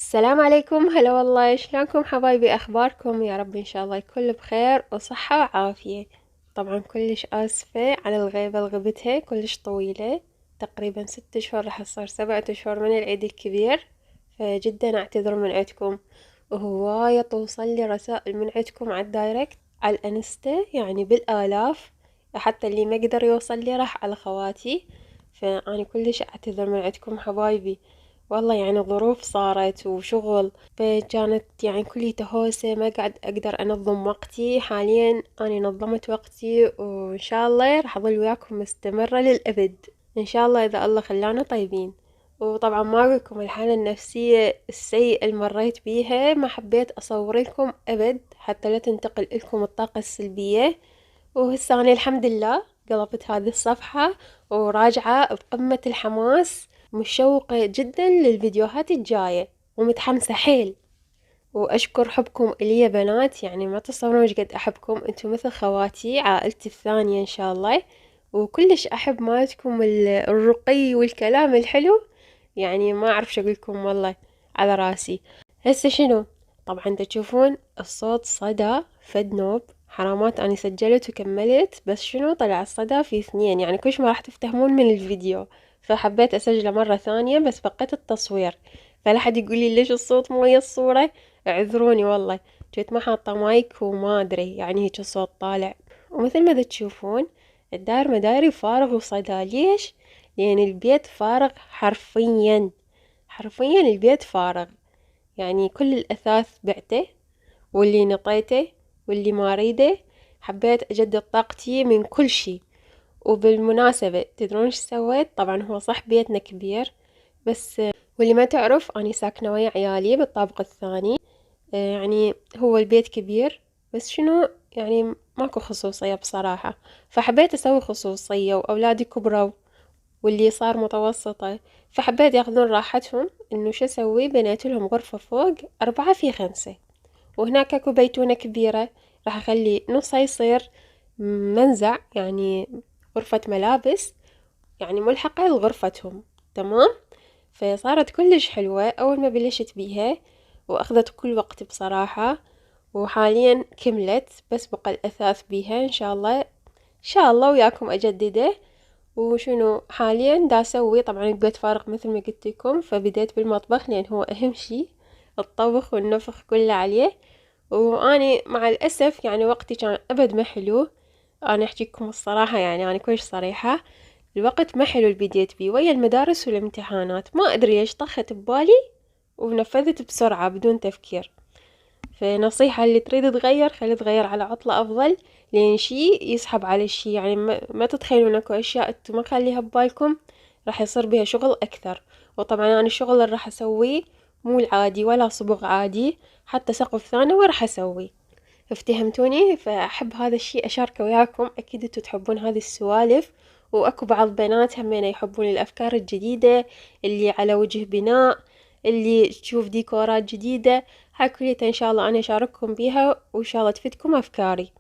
السلام عليكم، هلا والله، شلونكم حبايبي؟ اخباركم؟ يا رب ان شاء الله الكل بخير وصحة وعافية. طبعا كلش اسفة على الغيبة، غبتها كلش طويلة، تقريبا 6 اشهر، راح تصير 7 اشهر من العيد الكبير، فجدا اعتذر من عندكم. وهواية توصل لي رسائل من عندكم على الدايركت على الانستا، يعني بالالاف، حتى اللي ما قدر يوصل لي راح على خواتي، فأنا كلش اعتذر من عندكم حبايبي. والله يعني ظروف صارت وشغل، فكانت يعني كلي تهوسة، ما قاعد أقدر أنظم وقتي. حاليا أنا نظمت وقتي، وإن شاء الله راح أظل وياكم مستمرة للأبد إن شاء الله إذا الله خلانا طيبين. وطبعا ما أقولكم الحالة النفسية السيئة اللي مريت بيها، ما حبيت أصور لكم أبد حتى لا تنتقل لكم الطاقة السلبية. وهسه أنا الحمد لله قلبت هذه الصفحة وراجعة بقمة الحماس، مشوقة جدا للفيديوهات الجاية ومتحمسة حيل. وأشكر حبكم إلي يا بنات، يعني ما تصورون ايش قد أحبكم، انتم مثل خواتي، عائلتي الثانية إن شاء الله. وكلش أحب مالتكم الرقي والكلام الحلو، يعني ما أعرف شو أقولكم، والله على راسي. هسه شنو؟ طبعا تشوفون الصوت صدى فد نوب حرامات، أنا سجلت وكملت، بس شنو طلع الصدى في 2، يعني كلش ما راح تفتهمون من الفيديو، فحبيت أسجله مرة ثانية، بس بقيت التصوير، فلا حد يقولي ليش الصوت مو ويا الصورة. اعذروني والله، جيت ما حاطة مايك وما أدري يعني هيك الصوت طالع. ومثل ما تشوفون الدار مداري فارغ وصدى، ليش؟ لأن البيت فارغ حرفيا، حرفيا البيت فارغ، يعني كل الأثاث بعته، واللي نطيته واللي ما أريده. حبيت أجدد طاقتي من كل شي. وبالمناسبة تدرون ايش سويت؟ طبعا هو صح بيتنا كبير، بس واللي ما تعرف أني ساكنة ويا عيالي بالطابق الثاني. يعني هو البيت كبير، بس شنو يعني ماكو خصوصية بصراحة، فحبيت أسوي خصوصية، وأولادي كبروا واللي صار متوسطة، فحبيت ياخذون راحتهم. إنه شو أسوي؟ بنيت لهم غرفة فوق 4 في 5، وهناك اكو بيتونة كبيرة، راح أخلي نصها يصير منزع، يعني غرفة ملابس، يعني ملحقة لغرفتهم. تمام. فصارت كلش حلوة أول ما بلشت بيها، وأخذت كل وقت بصراحة، وحاليا كملت، بس بقى الأثاث بيها إن شاء الله، إن شاء الله وياكم أجدده. وشنو حاليا دا أسوي؟ طبعا البيت فارغ مثل ما قلت لكم، فبديت بالمطبخ لأن هو أهم شي، الطبخ والنفخ كله عليه. وأني مع الأسف يعني وقتي كان أبد ما حلو، أنا أحكيكم الصراحة، يعني أنا كلش صريحة، الوقت ما حلو اللي بديت بيه ويا المدارس والامتحانات، ما أدري ليش طخت ببالي ونفذت بسرعة بدون تفكير. فنصيحة اللي تريد تغير خلي تغير على عطلة أفضل، لأن شي يسحب على شي، يعني ما تتخيلون اكو أشياء انتو ما خليها ببالكم راح يصير بيها شغل أكثر. وطبعا أنا الشغل اللي راح أسويه مو العادي ولا صبغ عادي، حتى سقف ثانوي راح أسويه. افتهمتوني؟ فأحب هذا الشي أشاركه وياكم، أكيد انتو تحبون هذه السوالف. وأكو بعض بنات همين يحبون الأفكار الجديدة، اللي على وجه بناء، اللي تشوف ديكورات جديدة، هاي كلية إن شاء الله أنا أشارككم بيها، وإن شاء الله تفيدكم أفكاري.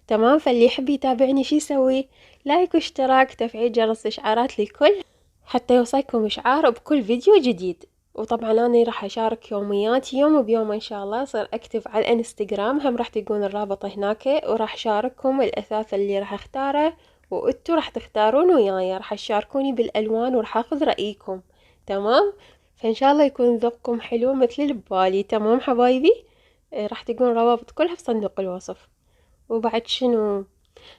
تمام. فاللي يحب يتابعني شي يسوي؟ لايك واشتراك، تفعيل جرس الإشعارات للكل، حتى يوصلكم إشعار بكل فيديو جديد. وطبعا أنا راح أشارك يومياتي، يوم بيوم إن شاء الله، صير أكتب على الانستغرام، هم راح تلقون الرابط هناك، وراح أشارككم الأثاث اللي راح أختاره، وانتو راح تختارون وياي، راح تشاركوني بالألوان وراح أخذ رأيكم. تمام. فإن شاء الله يكون ذوقكم حلو مثل اللي ببالي. تمام حبايبي. راح تلقون الروابط كلها في صندوق الوصف. وبعد شنو؟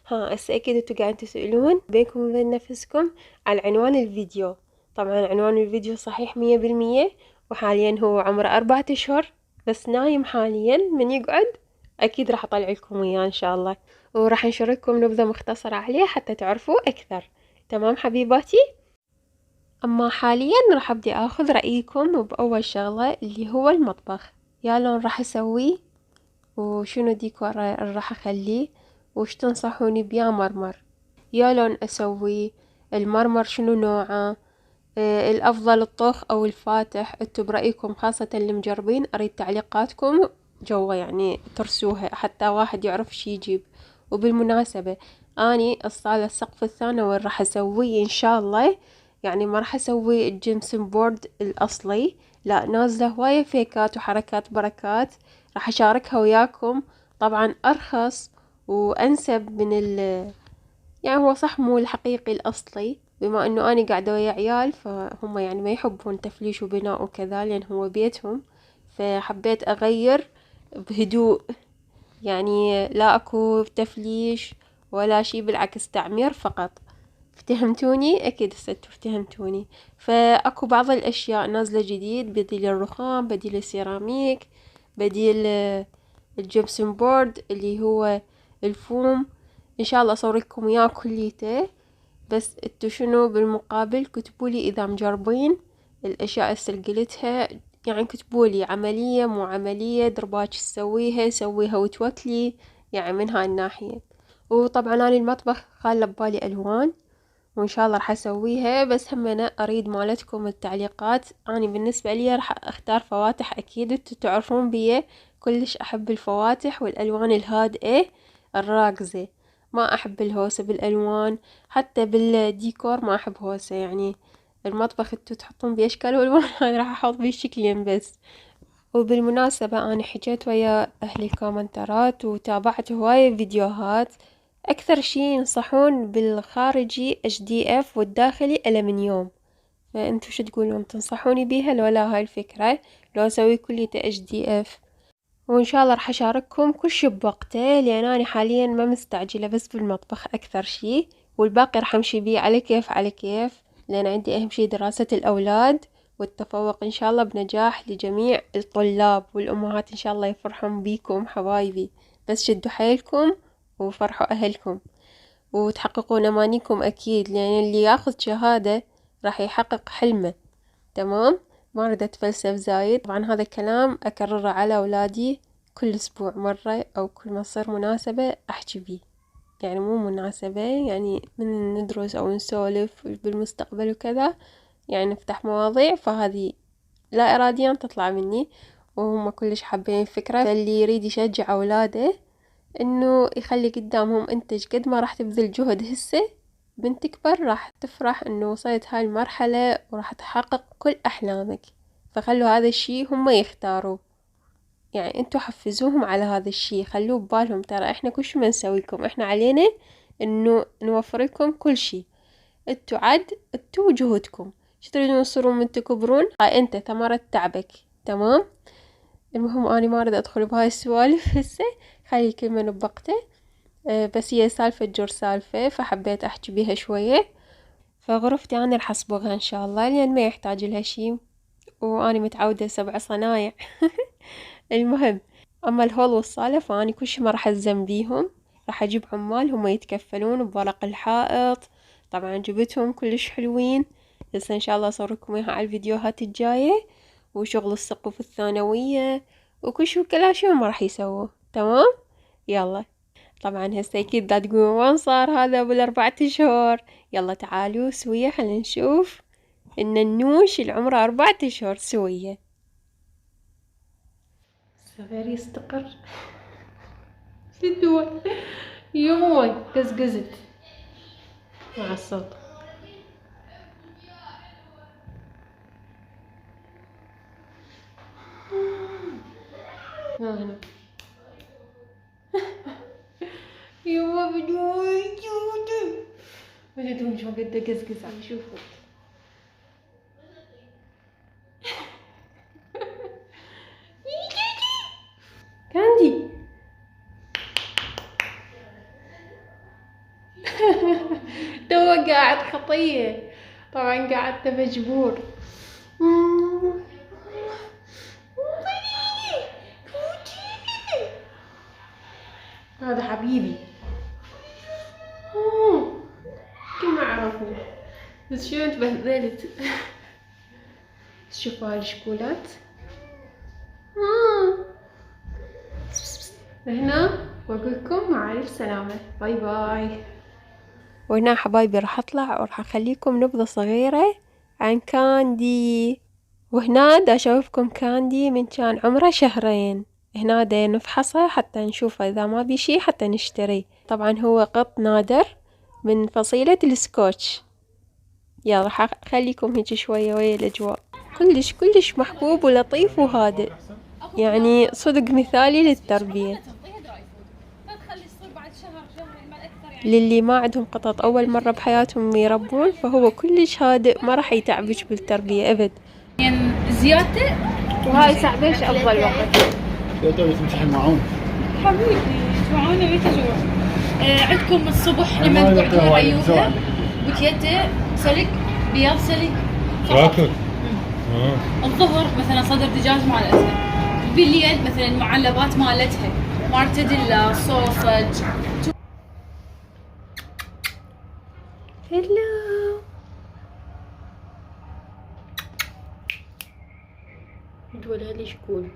ها هسه أكيد انتوا قاعدين تسألون بينكم وبين نفسكم على عنوان الفيديو. طبعا عنوان الفيديو صحيح 100%، وحاليا هو عمره 4 أشهر، بس نايم حاليا، من يقعد أكيد راح أطلع لكم إياه إن شاء الله، وراح نشارككم نبذة مختصرة عليه حتى تعرفوا أكثر. تمام حبيباتي. أما حاليا راح أبدي أخذ رأيكم بأول شغلة اللي هو المطبخ، يا لون راح أسويه، وشنو ديكور راح أخليه، وش تنصحوني بيا مرمر، يا لون أسوي المرمر شنو نوعه، الأفضل الطوخ أو الفاتح، انتو برأيكم، خاصة اللي مجربين أريد تعليقاتكم جوا، يعني ترسوها حتى واحد يعرف شي يجيب. وبالمناسبة أني الصالة السقف الثانوي راح أسويه إن شاء الله، يعني ما راح أسوي الجيمسون بورد الأصلي، لا نازلة هواية فيكات وحركات بركات، راح أشاركها وياكم. طبعا أرخص وأنسب من يعني هو صح مو الحقيقي الأصلي، بما إنه أنا قاعدة ويا عيال فهم يعني ما يحبون تفليش وبناء وكذا لأن هو بيتهم، فحبيت أغير بهدوء، يعني لا أكو تفليش ولا شي، بالعكس تعمير فقط. افتهمتوني؟ أكيد هسه افتهمتوني. فأكو بعض الأشياء نازلة جديد، بديل الرخام، بديل السيراميك، بديل الجبسن بورد اللي هو الفوم. إن شاء الله أصورلكم إياه كليته، بس انتو شنو بالمقابل كتبولي إذا مجربين الأشياء اللي قلتها، يعني كتبولي عملية مو عملية، درباج تسويها سويها وتوكلي، يعني من هاي الناحية. وطبعا أنا المطبخ خالة ببالي ألوان، وإن شاء الله راح أسويها، بس هم أنا أريد مالتكم التعليقات. أنا بالنسبة لي راح أختار فواتح، أكيد انتو تعرفون بيه كلش أحب الفواتح والألوان الهادئة الراكزة، ما أحب الهوسة بالألوان، حتى بالديكور ما أحب هوسة. يعني المطبخ انتو تحطون بيه أشكال وألوان أنا راح أحط بيه شكلين بس. وبالمناسبة أنا حكيت ويا أهل الكومنتات وتابعت هواية فيديوهات، أكثر شي ينصحون بالخارجي HDF والداخلي ألمنيوم، فأنتوا شو تقولون، تنصحوني بيها لو لا هاي الفكرة، لو أسوي كليته HDF؟ وإن شاء الله راح أشارككم كل شي بوقته، لأن أنا حاليا ما مستعجلة بس بالمطبخ أكثر شي، والباقي راح أمشي بيه على كيف على كيف، لأن عندي أهم شي دراسة الأولاد والتفوق إن شاء الله بنجاح لجميع الطلاب والأمهات. إن شاء الله يفرحون بيكم حبايبي، بس شدوا حيلكم وفرحوا أهلكم وتحققون أمانيكم أكيد، لأن اللي ياخذ شهادة راح يحقق حلمه. تمام، ما أريد أتفلسف زايد. طبعا هذا الكلام أكرره على أولادي كل أسبوع مرة، أو كل ما تصير مناسبة أحكي بيه، يعني مو مناسبة، يعني من ندرس أو نسولف بالمستقبل وكذا، يعني نفتح مواضيع، فهذه لا إراديا تطلع مني، وهم كلش حابين الفكرة. فاللي يريد يشجع أولاده إنه يخلي قدامهم أنت قد ما راح تبذل جهد هسه، بنت تكبر راح تفرح إنه وصلت هاي المرحلة وراح تحقق كل أحلامك. فخلوا هذا الشي هم يختاروا، يعني انتوا حفزوهم على هذا الشي، خلوه ببالهم ترى احنا كل شي ما نسوي لكم، احنا علينا انه نوفر لكم كل شي، انتوا عد انتوا جهدكم، شو تريدون تصيرون من تكبرون؟ هاي انت ثمرة تعبك. تمام، المهم أنا ما أريد أدخل بهاي السوالف هسه، خلي كل من بوقته. بس هي سالفة جر سالفة، فحبيت أحكي بيها شوية. فغرفتي أنا راح أصبغها إن شاء الله، لأن ما يحتاج لها شي، وأنا متعودة 7 صنايع. المهم، أما الهول والصالة فأني كل شي ما راح ألزم بيهم، راح أجيب عمال هم يتكفلون بورق الحائط. طبعا جبتهم كلش حلوين، بس إن شاء الله أصوركم إياها على الفيديوهات الجاية، وشغل السقف الثانوية وكل شي وكلا شي ما راح يسووه. تمام، يلا. طبعا هسه أكيد دا تقولون وين صار هذا بالأربعة أشهر؟ يلا تعالوا سوية خلينا نشوف الننوش اللي عمره 4 أشهر سوية. صغير يستقر في الدول. يوي قزقزت مع الصوت. هنا يوه بدوي جودي، وجدهم شو قد قزقز، عم شوفوا. كاندي. تو قاعد خطية، طبعا قاعد مجبور. هذا حبيبي. كل ما عرفوا، بس شو تبهدلت. شوفوا هاي الشكولات هنا، واقولكم مع الف سلامة، باي باي. وهنا حبايبي راح اطلع وراح اخليكم نبذة صغيرة عن كاندي. وهنا دا اشوفكم كاندي من كان عمره شهرين، هنا دا نفحصه حتى نشوفه اذا ما بي شي حتى نشتري. طبعا هو قط نادر من فصيلة السكوتش. يلا راح اخليكم هيك شوية ويا الاجواء. كلش كلش محبوب ولطيف وهادئ، يعني صدق مثالي للتربية. للي ما عندهم قطط أول مرة بحياتهم يربون، فهو كلش هادئ، ما راح يتعبش بالتربية أبد. يعني زيادته. وهاي ساعة ايش أفضل وقت؟ يا دوبي تمسح الماعون حبيبي جوعانة بيت جوع. عندكم الصبح لما تقعدون عيوها بكيته سلك بياض سلك راكب. الظهر مثلا صدر دجاج مع الأسد، بالليل مثلا المعلبات مالتها مارتديلا صوصج. هلو دول هذي شكون؟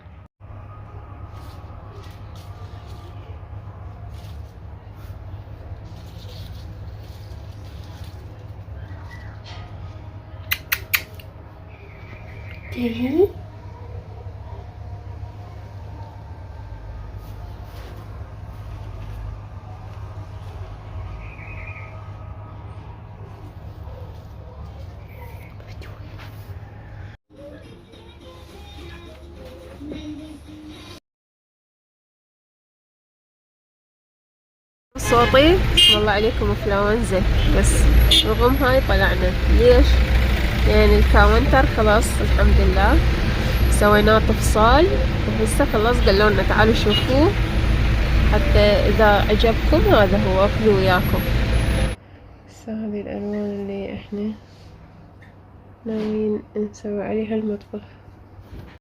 تهي صوتي والله عليكم انفلونزا، بس رغم هاي طلعنا. ليش؟ يعني الكاونتر خلاص الحمد لله سويناه تفصال، وهسه خلاص قالوا لنا تعالوا شوفوه حتى اذا عجبكم هذا هو اخذوا وياكم. هذه الالوان اللي احنا ناويين نسوي عليها المطبخ.